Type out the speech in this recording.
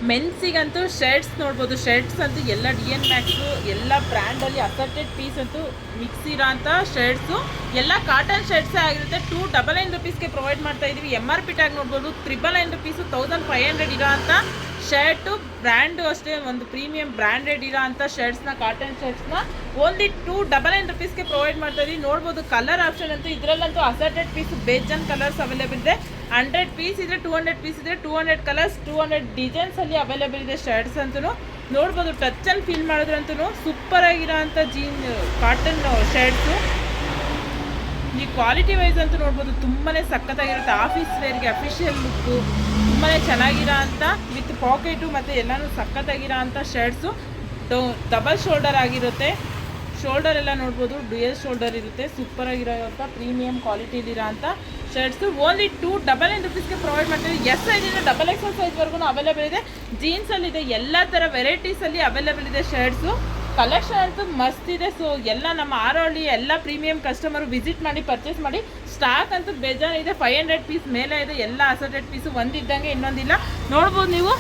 ಮೆನ್ಸಿಗಂತೂ shirts ನೋಡ್ಬೋದು. Shirts ಅಂತೂ ಎಲ್ಲ DN ಮ್ಯಾಕ್ಸು ಎಲ್ಲ ಬ್ರ್ಯಾಂಡಲ್ಲಿ ಅಸರ್ಟೆಡ್ ಪೀಸ್ ಅಂತೂ ಮಿಕ್ಸ್ ಇರೋ ಅಂಥ ಶರ್ಟ್ಸು ಎಲ್ಲ ಕಾಟನ್ ಶರ್ಟ್ಸೇ ಆಗಿರುತ್ತೆ. 299 ರುಪೀಸ್ಗೆ ಪ್ರೊವೈಡ್ ಮಾಡ್ತಾ ಇದ್ದೀವಿ. MRP ಟ್ಯಾಗ್ ನೋಡ್ಬೋದು. 999 ರುಪೀಸು 1500 ಇರೋ ಅಂಥ ಶರ್ಟು. ಬ್ರ್ಯಾಂಡು ಅಷ್ಟೇ ಒಂದು ಪ್ರೀಮಿಯಂ ಬ್ರ್ಯಾಂಡೆಡ್ ಇರೋ ಅಂಥ ಶರ್ಟ್ಸ್ನ, ಕಾಟನ್ ಶರ್ಟ್ಸ್ನ ಓನ್ಲಿ 299 ರುಪೀಸ್ಗೆ ಪ್ರೊವೈಡ್ ಮಾಡ್ತಾ ಇದ್ದೀವಿ. ನೋಡ್ಬೋದು ಕಲರ್ ಆಪ್ಷನ್ ಅಂತೂ ಇದರಲ್ಲಂತೂ ಅಸರ್ಟೆಡ್ ಪೀಸ್ ಬೇಜನ್ ಕಲರ್ಸ್ ಅವೈಲೇಬಲ್ ಇದೆ. 100 ಪೀಸ್ ಇದ್ರೆ 200 ಪೀಸ್ ಇದ್ರೆ 200 ಕಲರ್ಸ್ 200 ಡಿಸೈನ್ಸಲ್ಲಿ ಅವೈಲೇಬಲ್ ಇದೆ ಶರ್ಟ್ಸ್ ಅಂತೂ ನೋಡ್ಬೋದು. ಟಚ್ ಆ್ಯಂಡ್ ಫೀಲ್ ಮಾಡಿದ್ರಂತೂ ಸೂಪರ್ ಆಗಿರೋ ಅಂಥ ಕಾಟನ್ ಶರ್ಟ್ಸು. ಈ ಕ್ವಾಲಿಟಿ ವೈಸ್ ಅಂತೂ ನೋಡ್ಬೋದು ತುಂಬಾ ಸಖತ್ತಾಗಿರುತ್ತೆ. ಆಫೀಸ್ ವೇರ್ಗೆ ಅಫಿಷಿಯಲ್ ಲುಕ್ಕು ತುಂಬಾ ಚೆನ್ನಾಗಿರೋ ಅಂಥ ವಿತ್ ಪಾಕೆಟು ಮತ್ತು ಎಲ್ಲನೂ ಸಖತ್ತಾಗಿರೋ ಅಂಥ ಶರ್ಟ್ಸು. ಡಬಲ್ ಶೋಲ್ಡರ್ ಆಗಿರುತ್ತೆ. ಶೋಲ್ಡರ್ ಎಲ್ಲ ನೋಡ್ಬೋದು ಡ್ಯುಯಲ್ ಶೋಲ್ಡರ್ ಇರುತ್ತೆ. ಸೂಪರ್ ಆಗಿರೋಂಥ ಪ್ರೀಮಿಯಂ ಕ್ವಾಲಿಟಿಲಿರೋ ಅಂಥ ಶರ್ಟ್ಸು ಓನ್ಲಿ 299 ರುಪೀಸ್ಗೆ ಪ್ರೊವೈಡ್ ಮಾಡ್ತೀವಿ. ಎಸ್ ಸೈಜಿಂದ XXL ಸೈಜ್ವರೆಗೂ ಅವೈಲೇಬಲ್ ಇದೆ. ಜೀನ್ಸಲ್ಲಿದೆ, ಎಲ್ಲ ಥರ ವೆರೈಟೀಸಲ್ಲಿ ಅವೈಲೇಬಲ್ ಇದೆ ಶರ್ಟ್ಸು. ಕಲೆಕ್ಷನ್ ಅಂತೂ ಮಸ್ತ್ ಇದೆ. ಸೊ ಎಲ್ಲ ನಮ್ಮ ಆರೋಳಿ ಎಲ್ಲ ಪ್ರೀಮಿಯಂ ಕಸ್ಟಮರು ವಿಸಿಟ್ ಮಾಡಿ ಪರ್ಚೇಸ್ ಮಾಡಿ. ಸ್ಟಾಕ್ ಅಂತೂ ಬೇಜಾನಿದೆ. 500 ಪೀಸ್ ಮೇಲೆ ಇದೆ. ಎಲ್ಲ ಅಸರ್ಟೆಡ್ ಪೀಸು ಒಂದಿದ್ದಂಗೆ ಇನ್ನೊಂದಿಲ್ಲ. ನೋಡ್ಬೋದು ನೀವು.